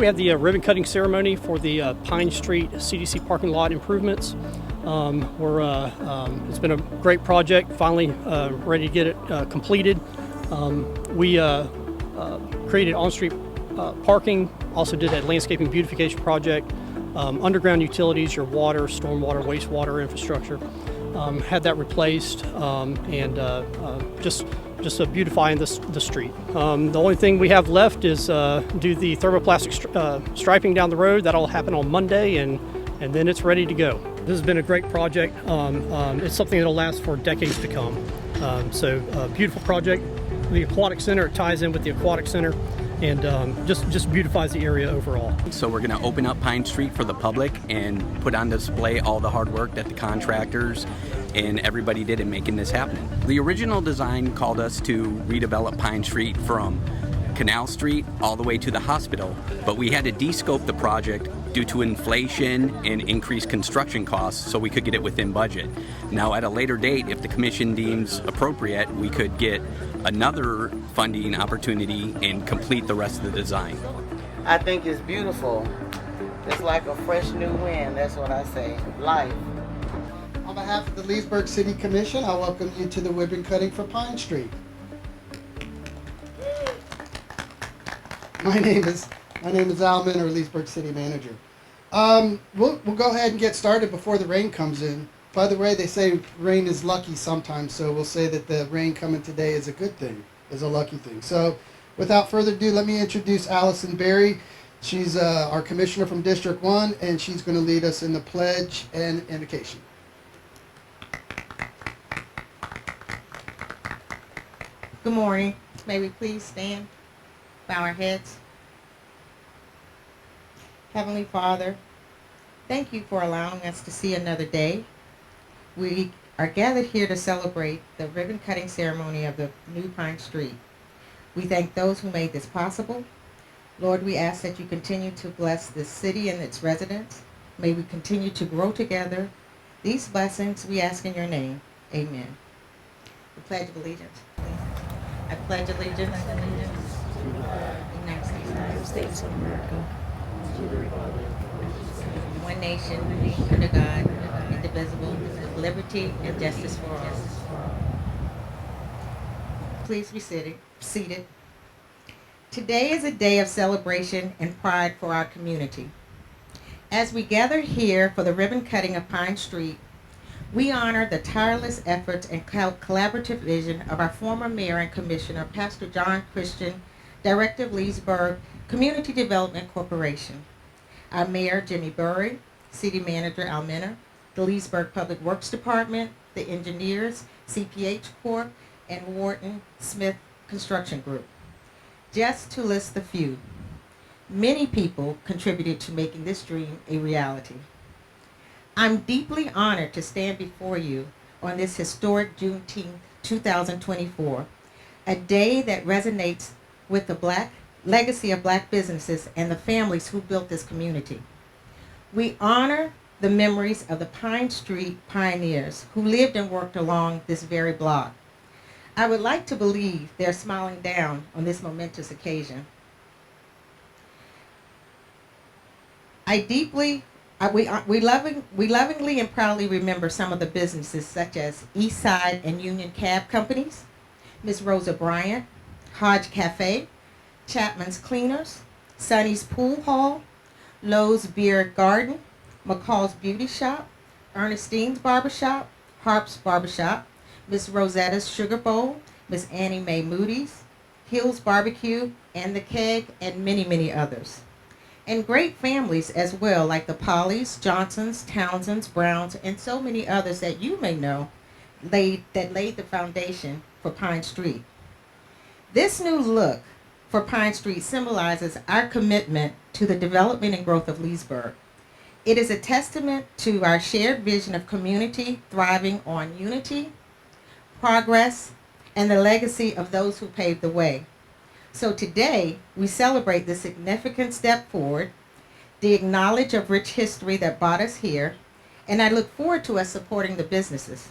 we had the ribbon cutting ceremony for the Pine Street CDC parking lot improvements. It's been a great project, finally ready to get it completed. We created on-street parking, also did that landscaping beautification project, underground utilities, your water, stormwater, wastewater infrastructure. Had that replaced and just beautifying the street. The only thing we have left is do the thermoplastic striping down the road. That'll happen on Monday, and then it's ready to go. This has been a great project. It's something that'll last for decades to come. Beautiful project. The aquatic center, it ties in with the aquatic center, and just beautifies the area overall. So we're going to open up Pine Street for the public and put on display all the hard work that the contractors and everybody did in making this happen. The original design called us to redevelop Pine Street from Canal Street all the way to the hospital, but we had to de-scope the project due to inflation and increased construction costs so we could get it within budget. Now at a later date, if the commission deems appropriate, we could get another funding opportunity and complete the rest of the design. I think it's beautiful. It's like a fresh new wind, that's what I say, life. On behalf of the Leesburg City Commission, I welcome you to the ribbon cutting for Pine Street. My name is Al Minner, Leesburg City Manager. We'll go ahead and get started before the rain comes in. By the way, they say rain is lucky sometimes, so we'll say that the rain coming today is a good thing, is a lucky thing. So without further ado, let me introduce Allison Berry. She's our commissioner from District 1, and she's going to lead us in the pledge and invocation. Good morning. May we please stand, bow our heads. Heavenly Father, thank you for allowing us to see another day. We are gathered here to celebrate the ribbon cutting ceremony of the new Pine Street. We thank those who made this possible. Lord, we ask that you continue to bless this city and its residents. May we continue to grow together. These blessings we ask in your name. Amen. The Pledge of Allegiance. I pledge allegiance to the United States of America, one nation, under God, indivisible, with liberty and justice for all. Please be seated. Today is a day of celebration and pride for our community. As we gather here for the ribbon cutting of Pine Street, we honor the tireless efforts and collaborative vision of our former mayor and commissioner, Pastor John Christian, Director of Leesburg Community Development Corporation, our mayor, Jimmy Burry, city manager, Al Minner, the Leesburg Public Works Department, the engineers, CPH Corp., and Wharton Smith Construction Group. Just to list a few, many people contributed to making this dream a reality. I'm deeply honored to stand before you on this historic Juneteenth 2024, a day that resonates with the legacy of Black businesses and the families who built this community. We honor the memories of the Pine Street pioneers who lived and worked along this very block. I would like to believe they're smiling down on this momentous occasion. We lovingly and proudly remember some of the businesses such as Eastside and Union Cab Companies, Ms. Rosa Bryant, Hodge Cafe, Chapman's Cleaners, Sonny's Pool Hall, Lowe's Beer Garden, McCall's Beauty Shop, Ernestine's Barbershop, Harp's Barbershop, Miss Rosetta's Sugar Bowl, Miss Annie Mae Moody's, Hill's Barbecue, and The Keg, and many, many others. And great families as well, like the Pollys, Johnsons, Townsends, Browns, and so many others that you may know laid the foundation for Pine Street. This new look for Pine Street symbolizes our commitment to the development and growth of Leesburg. It is a testament to our shared vision of community thriving on unity, progress, and the legacy of those who paved the way. So today, we celebrate the significant step forward, the acknowledge of rich history that brought us here, and I look forward to us supporting the businesses.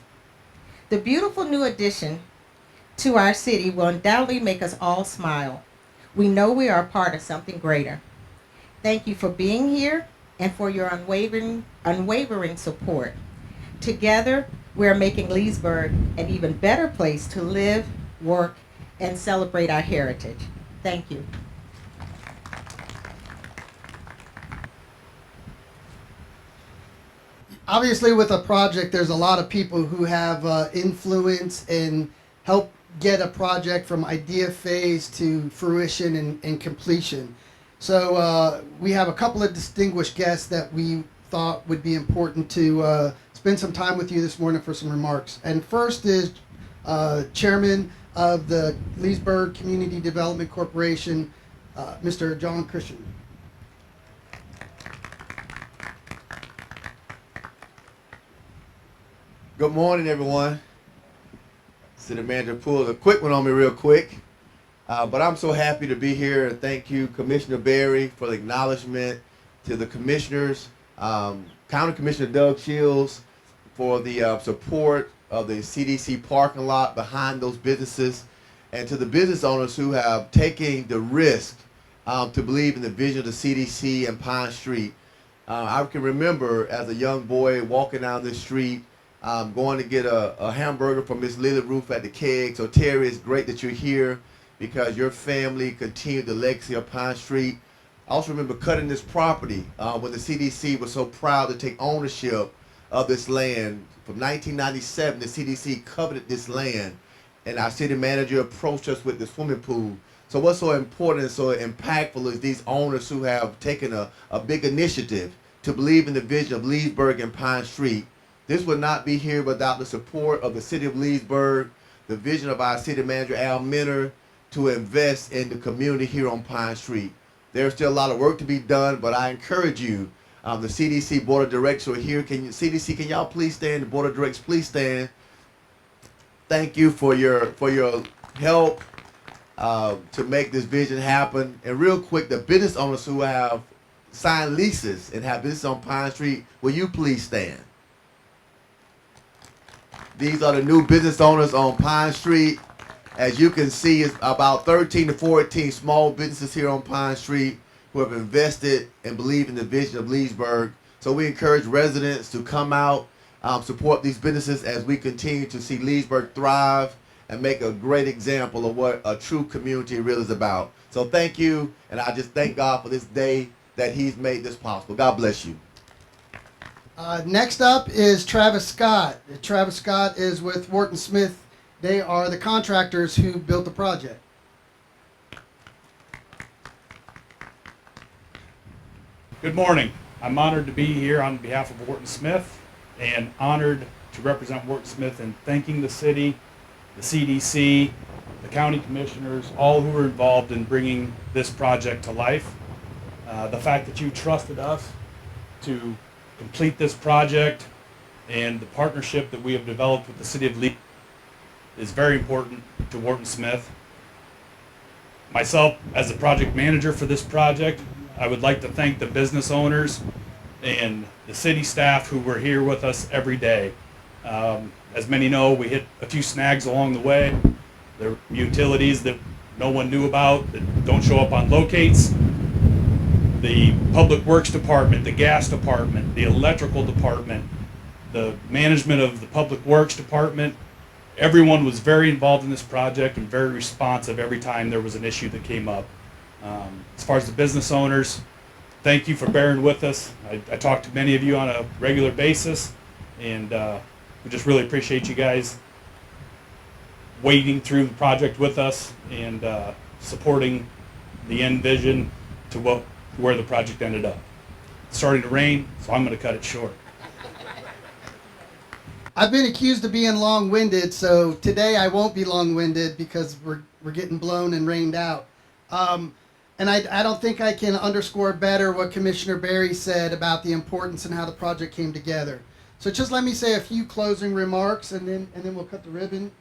The beautiful new addition to our city will undoubtedly make us all smile. We know we are a part of something greater. Thank you for being here and for your unwavering support. Together, we're making Leesburg an even better place to live, work, and celebrate our heritage. Thank you. Obviously, with a project, there's a lot of people who have influence and help get a project from idea phase to fruition and completion. So we have a couple of distinguished guests that we thought would be important to spend some time with you this morning for some remarks. And first is Chairman of the Leesburg Community Development Corporation, Mr. John Christian. Good morning, everyone. City Manager pulled a quick one on me real quick, but I'm so happy to be here, and thank you, Commissioner Berry, for the acknowledgement, to the commissioners, County Commissioner Doug Shields for the support of the CDC parking lot behind those businesses, and to the business owners who have taken the risk to believe in the vision of the CDC and Pine Street. I can remember as a young boy walking down this street, going to get a hamburger from Miss Lily Roof at the Keg. So Terry, it's great that you're here because your family continued the legacy of Pine Street. I also remember cutting this property when the CDC was so proud to take ownership of this land. From 1997, the CDC coveted this land, and our city manager approached us with the swimming pool. So what's so important and so impactful is these owners who have taken a big initiative to believe in the vision of Leesburg and Pine Street. This would not be here without the support of the City of Leesburg, the vision of our city manager, Al Minner, to invest in the community here on Pine Street. There's still a lot of work to be done, but I encourage you, the CDC Board of Directors are here. CDC, can y'all please stand? The Board of Directors, please stand. Thank you for your help to make this vision happen. And real quick, the business owners who have signed leases and have business on Pine Street, will you please stand? These are the new business owners on Pine Street. As you can see, it's about 13 to 14 small businesses here on Pine Street who have invested and believe in the vision of Leesburg. So we encourage residents to come out, support these businesses as we continue to see Leesburg thrive and make a great example of what a true community really is about. So thank you, and I just thank God for this day that He's made this possible. God bless you. Next up is Travis Scott. Travis Scott is with Wharton Smith. They are the contractors who built the project. Good morning. I'm honored to be here on behalf of Wharton Smith and honored to represent Wharton Smith in thanking the city, the CDC, the county commissioners, all who were involved in bringing this project to life. The fact that you trusted us to complete this project and the partnership that we have developed with the City of Leesburg is very important to Wharton Smith. Myself, as the project manager for this project, I would like to thank the business owners and the city staff who were here with us every day. As many know, we hit a few snags along the way. There were utilities that no one knew about that don't show up on locates. The Public Works Department, the Gas Department, the Electrical Department, the management of the Public Works Department, everyone was very involved in this project and very responsive every time there was an issue that came up. As far as the business owners, thank you for bearing with us. I talk to many of you on a regular basis, and we just really appreciate you guys wading through the project with us and supporting the end vision to where the project ended up. It's starting to rain, so I'm going to cut it short. I've been accused of being long-winded, so today I won't be long-winded because we're getting blown and rained out. And I don't think I can underscore better what Commissioner Berry said about the importance and how the project came together. So just let me say a few closing remarks, and then we'll cut the ribbon.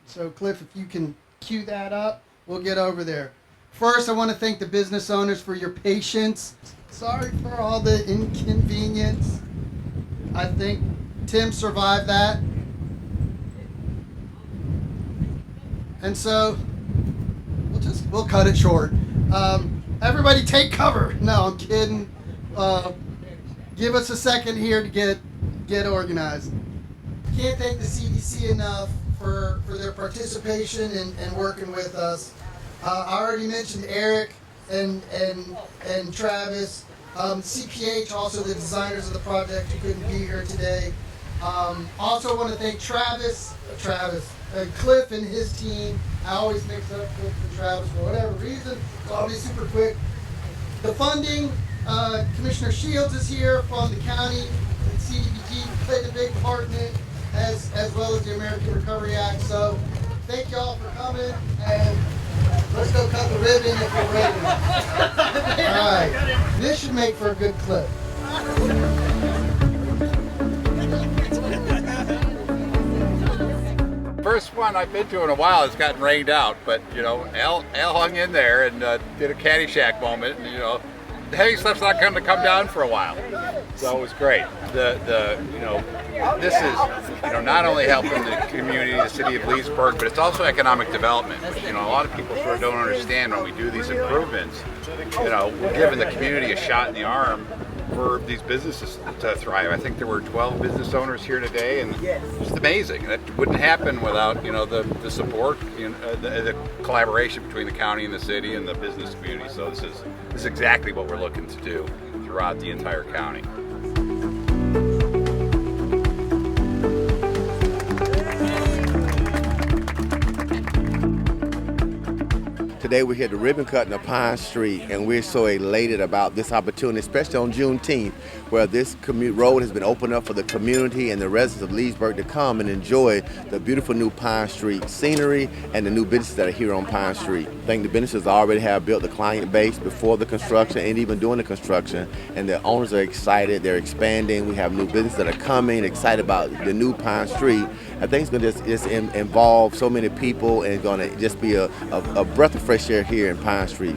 So Cliff, if you can cue that up, we'll get over there. First, I want to thank the business owners for your patience. Sorry for all the inconvenience. I think Tim survived that. And so we'll cut it short. Everybody take cover. No, I'm kidding. Give us a second here to get organized. Can't thank the CDC enough for their participation and working with us. I already mentioned Eric and Travis. CPH, also the designers of the project, who couldn't be here today. Also want to thank Travis, Cliff and his team. I always mix up Cliff and Travis for whatever reason, so I'll be super quick. The funding, Commissioner Shields is here from the county, and CDBG played a big part in it, as well as the American Recovery Act. So thank you all for coming, and let's go cut the ribbon if we're ready. All right, this should make for a good clip. First one I've been to in a while. It's gotten rained out, but Al hung in there and did a Caddyshack moment. And, the heavy stuff's not going to come down for a while, so it was great. This is not only helping the community, the city of Leesburg, but it's also economic development. A lot of people sort of don't understand when we do these improvements. We're giving the community a shot in the arm for these businesses to thrive. I think there were 12 business owners here today, and it's just amazing. That wouldn't happen without the support, the collaboration between the county and the city and the business community. So this is exactly what we're looking to do throughout the entire county. Today we're here at the ribbon cutting of Pine Street, and we're so elated about this opportunity, especially on Juneteenth, where this road has been opened up for the community and the residents of Leesburg to come and enjoy the beautiful new Pine Street scenery and the new businesses that are here on Pine Street. I think the businesses already have built the client base before the construction and even during the construction, and the owners are excited. They're expanding. We have new businesses that are coming, excited about the new Pine Street. I think it's going to just involve so many people, and it's going to just be a breath of fresh air here in Pine Street.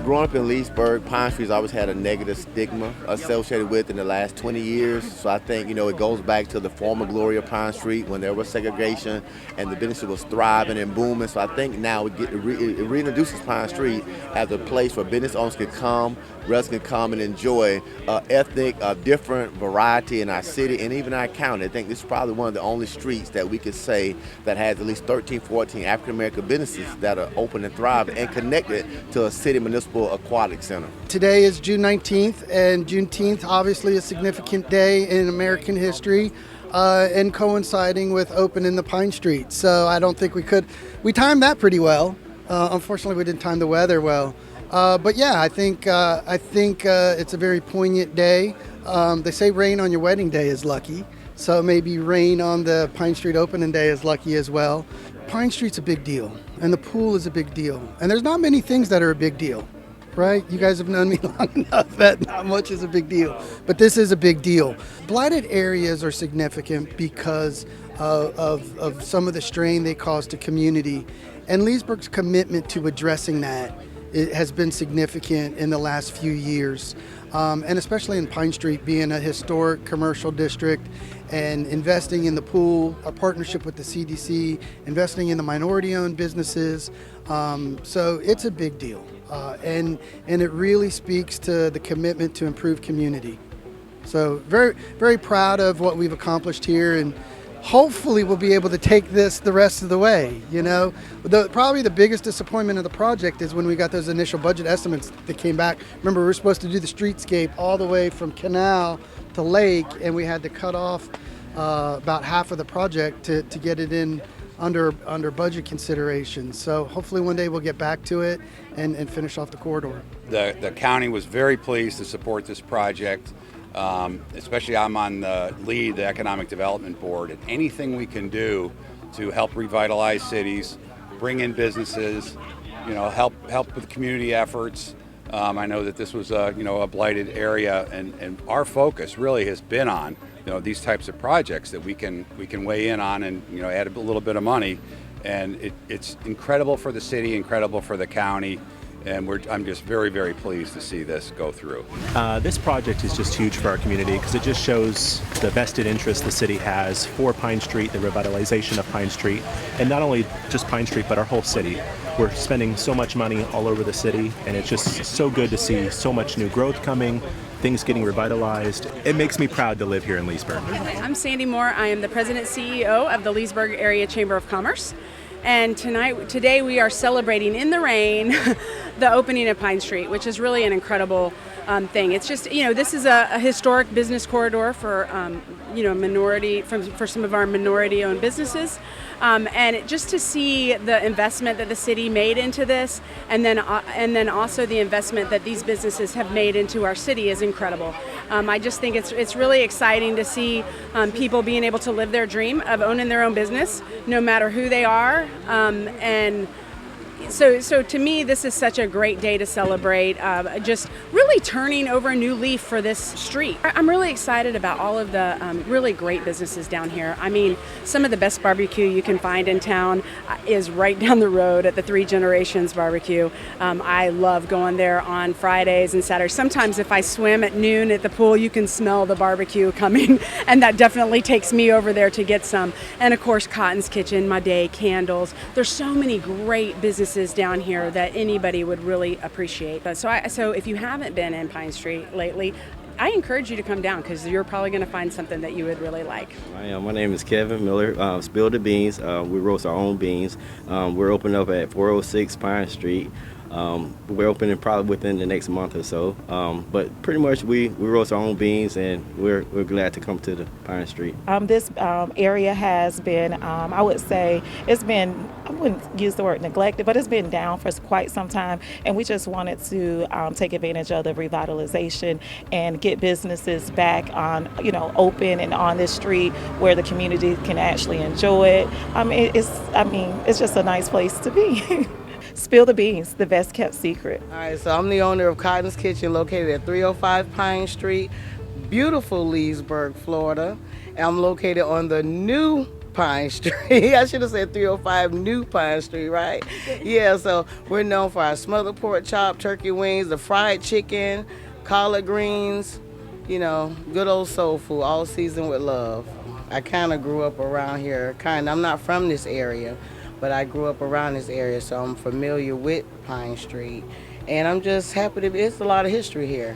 Growing up in Leesburg, Pine Street's always had a negative stigma associated with in the last 20 years. So I think, it goes back to the former glory of Pine Street when there was segregation and the business was thriving and booming. So I think now it reintroduces Pine Street as a place where business owners can come, residents can come and enjoy ethnic, different variety in our city and even our county. I think this is probably one of the only streets that we could say that has at least 13, 14 African-American businesses that are open and thriving and connected to a city municipal aquatic center. Today is June 19th, and Juneteenth, obviously a significant day in American history, and coinciding with opening the Pine Street. So I don't think we timed that pretty well. Unfortunately, we didn't time the weather well. But yeah, I think it's a very poignant day. They say rain on your wedding day is lucky, so maybe rain on the Pine Street opening day is lucky as well. Pine Street's a big deal, and the pool is a big deal, and there's not many things that are a big deal, right? You guys have known me long enough that not much is a big deal, but this is a big deal. Blighted areas are significant because of some of the strain they cause to community, and Leesburg's commitment to addressing that has been significant in the last few years, and especially in Pine Street being a historic commercial district, and investing in the pool, a partnership with the CDC, investing in the minority-owned businesses. So it's a big deal, and it really speaks to the commitment to improve community. So very, very proud of what we've accomplished here, and hopefully we'll be able to take this the rest of the way. Probably the biggest disappointment of the project is when we got those initial budget estimates that came back. Remember, we were supposed to do the streetscape all the way from Canal to Lake, and we had to cut off about half of the project to get it in under budget considerations. So hopefully one day we'll get back to it and finish off the corridor. The county was very pleased to support this project. Especially I'm on the Economic Development Board, and anything we can do to help revitalize cities, bring in businesses, help with community efforts. I know that this was a blighted area, and our focus really has been on these types of projects that we can weigh in on and add a little bit of money, and it's incredible for the city, incredible for the county. And I'm just very, very pleased to see this go through. This project is just huge for our community because it just shows the vested interest the city has for Pine Street, the revitalization of Pine Street, and not only just Pine Street, but our whole city. We're spending so much money all over the city, and it's just so good to see so much new growth coming, things getting revitalized. It makes me proud to live here in Leesburg. I'm Sandy Moore. I am the President CEO of the Leesburg Area Chamber of Commerce. And today we are celebrating in the rain the opening of Pine Street, which is really an incredible thing. It's just, this is a historic business corridor for, for some of our minority-owned businesses. And just to see the investment that the city made into this, and then also the investment that these businesses have made into our city is incredible. I just think it's really exciting to see people being able to live their dream of owning their own business, no matter who they are, and so to me, this is such a great day to celebrate, just really turning over a new leaf for this street. I'm really excited about all of the really great businesses down here. I mean, some of the best barbecue you can find in town is right down the road at the Three Generations Barbecue. I love going there on Fridays and Saturdays. Sometimes if I swim at noon at the pool, you can smell the barbecue coming, and that definitely takes me over there to get some. And of course, Cotton's Kitchen, My Day, Candles. There's so many great businesses down here that anybody would really appreciate. So if you haven't been in Pine Street lately, I encourage you to come down because you're probably going to find something that you would really like. My name is Kevin Miller. Spill the Beans. We roast our own beans. We're opening up at 406 Pine Street. We're opening probably within the next month or so. But pretty much we roast our own beans, and we're glad to come to the Pine Street. This area has been, I would say, it's been, I wouldn't use the word neglected, but it's been down for quite some time. And we just wanted to take advantage of the revitalization and get businesses back on, open and on this street where the community can actually enjoy it. It's just a nice place to be. Spill the beans, the best kept secret. All right, so I'm the owner of Cotton's Kitchen, located at 305 Pine Street, beautiful Leesburg, Florida. And I'm located on the new Pine Street. I should have said 305 New Pine Street, right? Yeah, so we're known for our smothered pork chop, turkey wings, the fried chicken, collard greens, good old soul food, all seasoned with love. I kind of grew up around here. I'm not from this area, but I grew up around this area, so I'm familiar with Pine Street. And I'm just happy it's a lot of history here.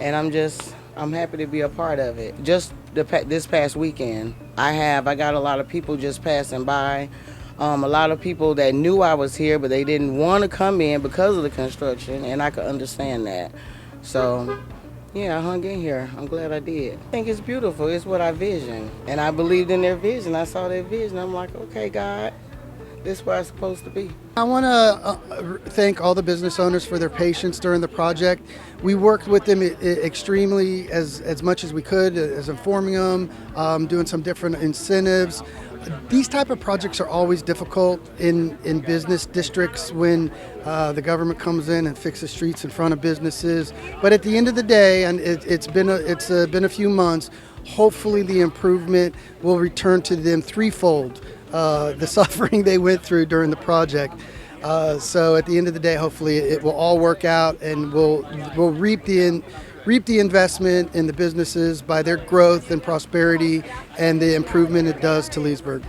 And I'm happy to be a part of it. Just this past weekend, I got a lot of people just passing by. A lot of people that knew I was here, but they didn't want to come in because of the construction, and I could understand that. So, yeah, I hung in here. I'm glad I did. I think it's beautiful. It's what I visioned. And I believed in their vision. I saw their vision. I'm like, okay, God, this is where I'm supposed to be. I want to thank all the business owners for their patience during the project. We worked with them extremely as much as we could, as informing them, doing some different incentives. These type of projects are always difficult in business districts when the government comes in and fixes streets in front of businesses. But at the end of the day, and it's been a few months, hopefully the improvement will return to them threefold. The suffering they went through during the project. So at the end of the day, hopefully it will all work out, and we'll reap the investment in the businesses by their growth and prosperity and the improvement it does to Leesburg.